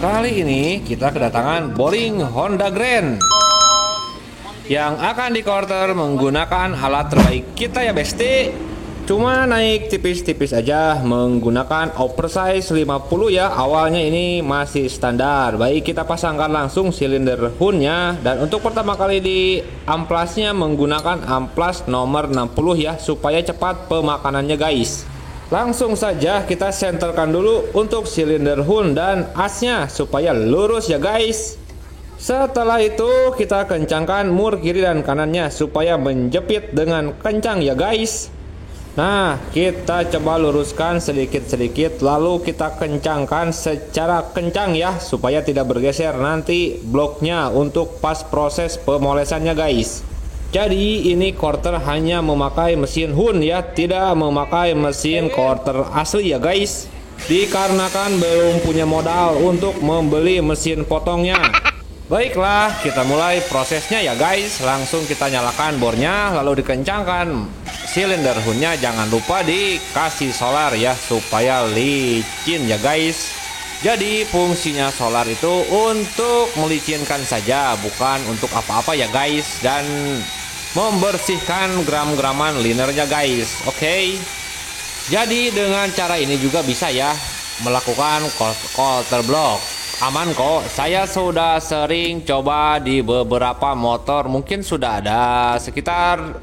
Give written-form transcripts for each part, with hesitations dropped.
Kali ini kita kedatangan boring Honda Grand yang akan di-quarter menggunakan alat terbaik kita ya besti. Cuma naik tipis-tipis aja menggunakan oversize 50 ya. Awalnya ini masih standar. Baik, kita pasangkan langsung silinder hoodnya. Dan untuk pertama kali di amplasnya menggunakan amplas nomor 60 ya, supaya cepat pemakanannya guys. Langsung saja kita senterkan dulu untuk silinder hood dan asnya supaya lurus ya guys. Setelah itu kita kencangkan mur kiri dan kanannya supaya menjepit dengan kencang ya guys. Nah, kita coba luruskan sedikit-sedikit, lalu kita kencangkan secara kencang ya, supaya tidak bergeser nanti bloknya untuk pas proses pemolesannya guys. Jadi ini quarter hanya memakai mesin Hun ya, tidak memakai mesin quarter asli ya guys. Dikarenakan belum punya modal untuk membeli mesin potongnya. Baiklah, kita mulai prosesnya ya guys. Langsung kita nyalakan bornya, lalu dikencangkan silinder Hunnya. Jangan lupa dikasih solar ya, supaya licin ya guys. Jadi fungsinya solar itu untuk melicinkan saja, bukan untuk apa-apa ya guys. Dan membersihkan gram-graman linernya guys. Oke. Jadi dengan cara ini juga bisa ya melakukan quarter block. Aman kok. Saya sudah sering coba di beberapa motor. Mungkin sudah ada sekitar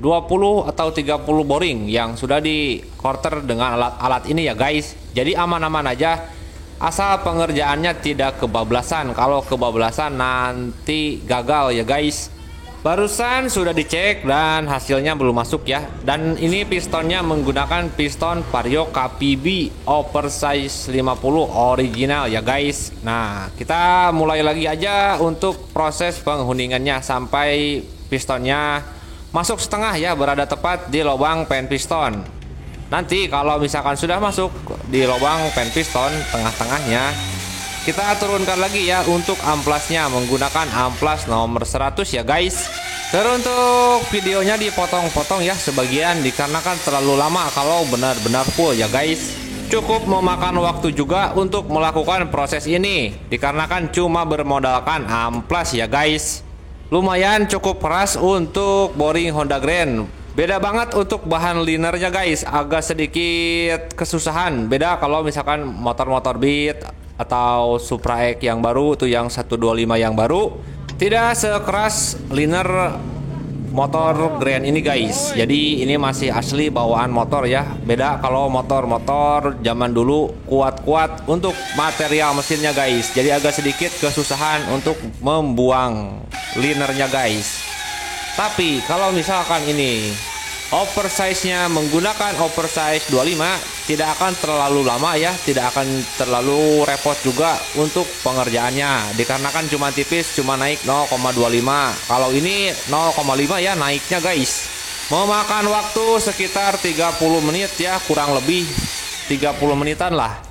20 atau 30 boring yang sudah di quarter dengan alat-alat ini ya guys. Jadi aman-aman aja, asal pengerjaannya tidak kebablasan. Kalau kebablasan nanti gagal ya guys. Barusan sudah dicek dan hasilnya belum masuk ya. Dan ini pistonnya menggunakan piston Vario KPB oversize 50 original ya guys. Nah, kita mulai lagi aja untuk proses penghuningannya sampai pistonnya masuk setengah ya, berada tepat di lubang pen piston. Nanti kalau misalkan sudah masuk di lubang pen piston tengah-tengahnya, kita turunkan lagi ya untuk amplasnya menggunakan amplas nomor 100 ya guys. Teruntuk videonya dipotong-potong ya sebagian, dikarenakan terlalu lama kalau benar-benar full ya guys. Cukup memakan waktu juga untuk melakukan proses ini, dikarenakan cuma bermodalkan amplas ya guys. Lumayan cukup keras untuk boring Honda Grand. Beda banget untuk bahan linernya guys, agak sedikit kesusahan. Beda kalau misalkan motor-motor Beat atau Supra X yang baru tuh, yang 125 yang baru, tidak sekeras liner motor Grand ini guys. Jadi ini masih asli bawaan motor ya. Beda kalau motor-motor zaman dulu kuat-kuat untuk material mesinnya guys. Jadi agak sedikit kesusahan untuk membuang linernya guys. Tapi kalau misalkan ini oversize-nya menggunakan oversize 25, tidak akan terlalu lama ya, tidak akan terlalu repot juga untuk pengerjaannya, dikarenakan cuma tipis, cuma naik 0,25. Kalau ini 0,5 ya naiknya guys. Memakan waktu sekitar 30 menit ya, kurang lebih 30 menitan lah.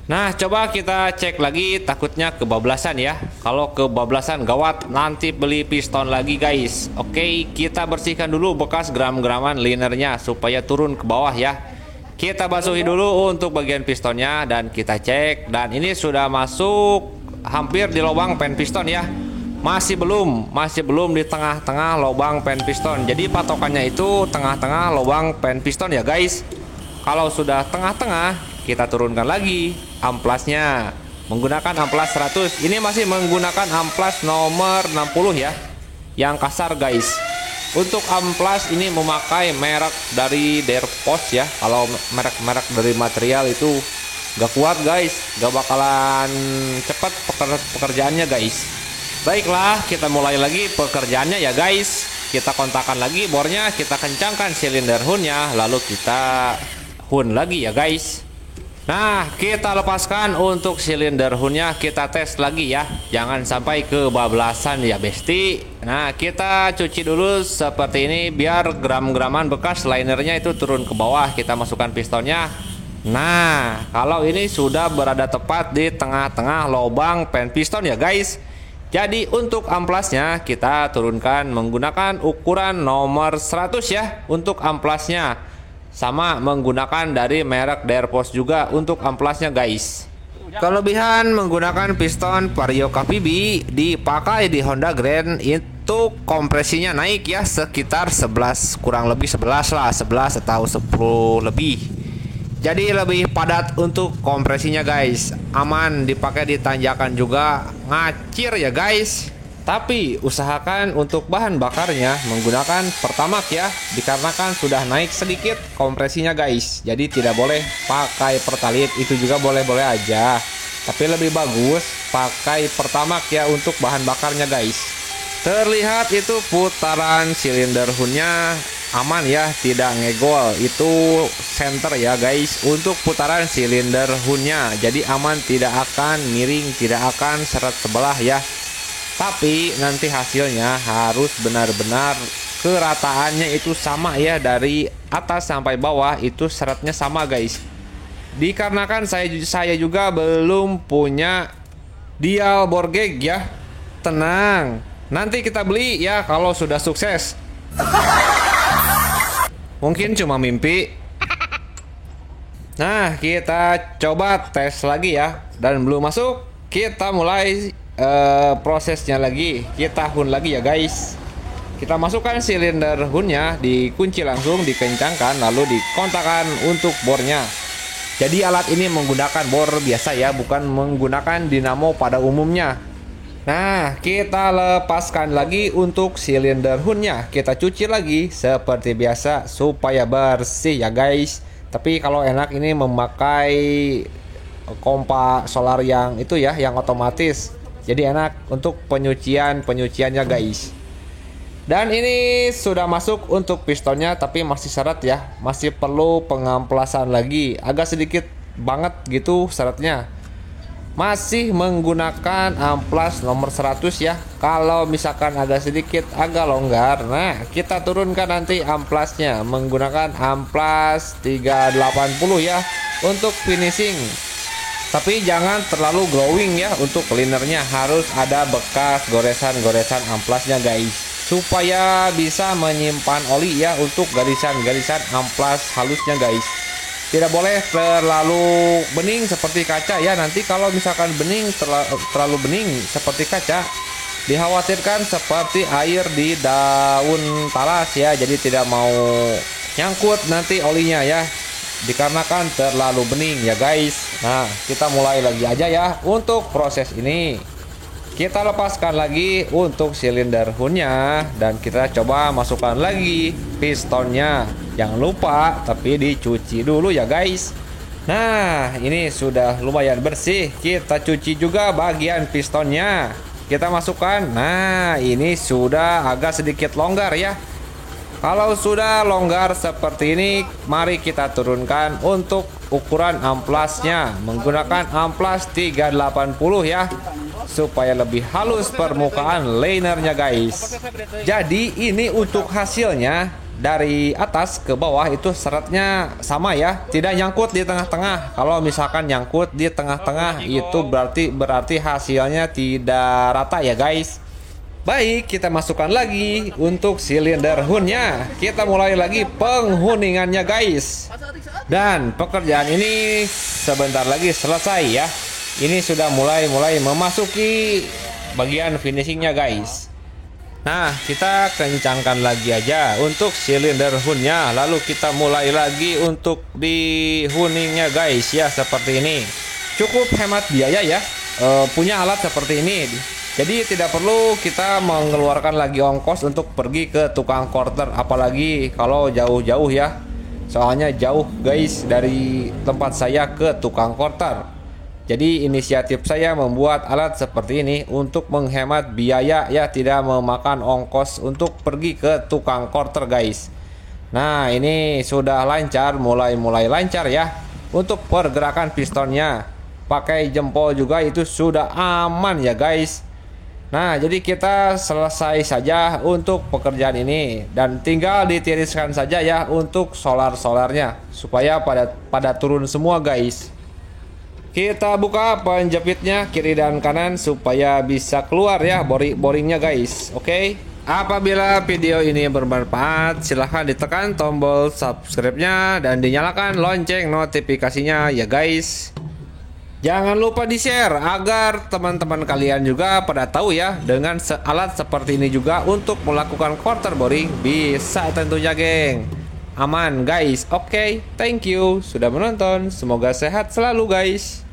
Nah, coba kita cek lagi, takutnya kebablasan ya. Kalau kebablasan gawat, nanti beli piston lagi guys. Oke, kita bersihkan dulu bekas gram-graman linernya supaya turun ke bawah ya. Kita basuhi dulu untuk bagian pistonnya dan kita cek. Dan ini sudah masuk hampir di lubang pen piston ya. Masih belum di tengah-tengah lubang pen piston. Jadi patokannya itu tengah-tengah lubang pen piston ya guys. Kalau sudah tengah-tengah, kita turunkan lagi amplasnya menggunakan amplas 100. Ini masih menggunakan amplas nomor 60 ya, yang kasar guys. Untuk amplas ini memakai merek dari Derpos ya. Kalau merek-merek dari material itu gak kuat guys, gak bakalan cepat pekerjaannya guys. Baiklah, kita mulai lagi pekerjaannya ya guys. Kita kontakkan lagi bornya, kita kencangkan silinder Hunnya, lalu kita Hun lagi ya guys. Nah, kita lepaskan untuk silinder Hunnya, kita tes lagi ya. Jangan sampai kebablasan ya besti. Nah, kita cuci dulu seperti ini biar gram-graman bekas linernya itu turun ke bawah. Kita masukkan pistonnya. Nah, kalau ini sudah berada tepat di tengah-tengah lubang pen piston ya guys. Jadi untuk amplasnya kita turunkan menggunakan ukuran nomor 100 ya untuk amplasnya. Sama menggunakan dari merek Derpos juga untuk amplasnya guys. Kelebihan menggunakan piston Vario KPB dipakai di Honda Grand itu kompresinya naik ya sekitar 11, kurang lebih 11 lah, 11 atau 10 lebih. Jadi lebih padat untuk kompresinya guys. Aman dipakai di tanjakan juga, ngacir ya guys. Tapi usahakan untuk bahan bakarnya menggunakan Pertamax ya, dikarenakan sudah naik sedikit kompresinya guys. Jadi tidak boleh pakai Pertalite, itu juga boleh-boleh aja. Tapi lebih bagus pakai Pertamax ya untuk bahan bakarnya guys. Terlihat itu putaran silinder hoodnya aman ya, tidak ngegol. Itu center ya guys untuk putaran silinder hoodnya. Jadi aman, tidak akan miring, tidak akan seret sebelah ya. Tapi nanti hasilnya harus benar-benar kerataannya itu sama ya, dari atas sampai bawah itu seretnya sama guys. Dikarenakan saya juga belum punya dial Borgeg ya. Tenang, nanti kita beli ya kalau sudah sukses. Mungkin cuma mimpi. Nah, kita coba tes lagi ya. Dan belum masuk, kita mulai prosesnya lagi. Kita hun lagi ya guys. Kita masukkan silinder hunnya, dikunci langsung, dikencangkan, lalu dikontakkan untuk bornya. Jadi alat ini menggunakan bor biasa ya, bukan menggunakan dinamo pada umumnya. Nah, kita lepaskan lagi untuk silinder hunnya. Kita cuci lagi seperti biasa supaya bersih ya guys. Tapi kalau enak ini memakai pompa solar yang itu ya, yang otomatis. Jadi enak untuk penyuciannya guys. Dan ini sudah masuk untuk pistonnya, tapi masih seret ya, masih perlu pengamplasan lagi, agak sedikit banget gitu seretnya. Masih menggunakan amplas nomor 100 ya. Kalau misalkan agak sedikit agak longgar, nah kita turunkan nanti amplasnya menggunakan amplas 380 ya untuk finishing. Tapi jangan terlalu glowing ya, untuk cleanernya harus ada bekas goresan-goresan amplasnya guys, supaya bisa menyimpan oli ya untuk garisan-garisan amplas halusnya guys. Tidak boleh terlalu bening seperti kaca ya, nanti kalau misalkan bening terlalu bening seperti kaca, dikhawatirkan seperti air di daun talas ya, jadi tidak mau nyangkut nanti olinya ya, dikarenakan terlalu bening ya guys. Nah, kita mulai lagi aja ya untuk proses ini. Kita lepaskan lagi untuk silinder hunnya dan kita coba masukkan lagi pistonnya. Jangan lupa tapi dicuci dulu ya guys. Nah, ini sudah lumayan bersih. Kita cuci juga bagian pistonnya. Kita masukkan. Nah, ini sudah agak sedikit longgar ya. Kalau sudah longgar seperti ini, mari kita turunkan untuk ukuran amplasnya menggunakan amplas 380 ya, supaya lebih halus permukaan linernya guys. Jadi ini untuk hasilnya dari atas ke bawah itu seretnya sama ya, tidak nyangkut di tengah-tengah. Kalau misalkan nyangkut di tengah-tengah itu berarti hasilnya tidak rata ya guys. Baik, kita masukkan lagi untuk silinder hunnya. Kita mulai lagi penghuningannya guys. Dan pekerjaan ini sebentar lagi selesai ya. Ini sudah mulai memasuki bagian finishingnya guys. Nah, kita kencangkan lagi aja untuk silinder hunnya. Lalu kita mulai lagi untuk di huningnya guys ya, seperti ini. Cukup hemat biaya ya, punya alat seperti ini. Jadi tidak perlu kita mengeluarkan lagi ongkos untuk pergi ke tukang quarter, apalagi kalau jauh-jauh ya. Soalnya jauh guys dari tempat saya ke tukang quarter. Jadi inisiatif saya membuat alat seperti ini untuk menghemat biaya ya, tidak memakan ongkos untuk pergi ke tukang quarter guys. Nah, ini sudah lancar, mulai lancar ya. Untuk pergerakan pistonnya pakai jempol juga itu sudah aman ya guys. Nah, jadi kita selesai saja untuk pekerjaan ini dan tinggal ditiriskan saja ya untuk solarnya supaya pada turun semua guys. Kita buka penjepitnya kiri dan kanan supaya bisa keluar ya boringnya guys. Oke. Apabila video ini bermanfaat, silahkan ditekan tombol subscribe-nya dan dinyalakan lonceng notifikasinya ya guys. Jangan lupa di-share agar teman-teman kalian juga pada tahu ya, dengan alat seperti ini juga untuk melakukan quarter boring bisa tentunya, geng. Aman guys. Oke, thank you sudah menonton. Semoga sehat selalu guys.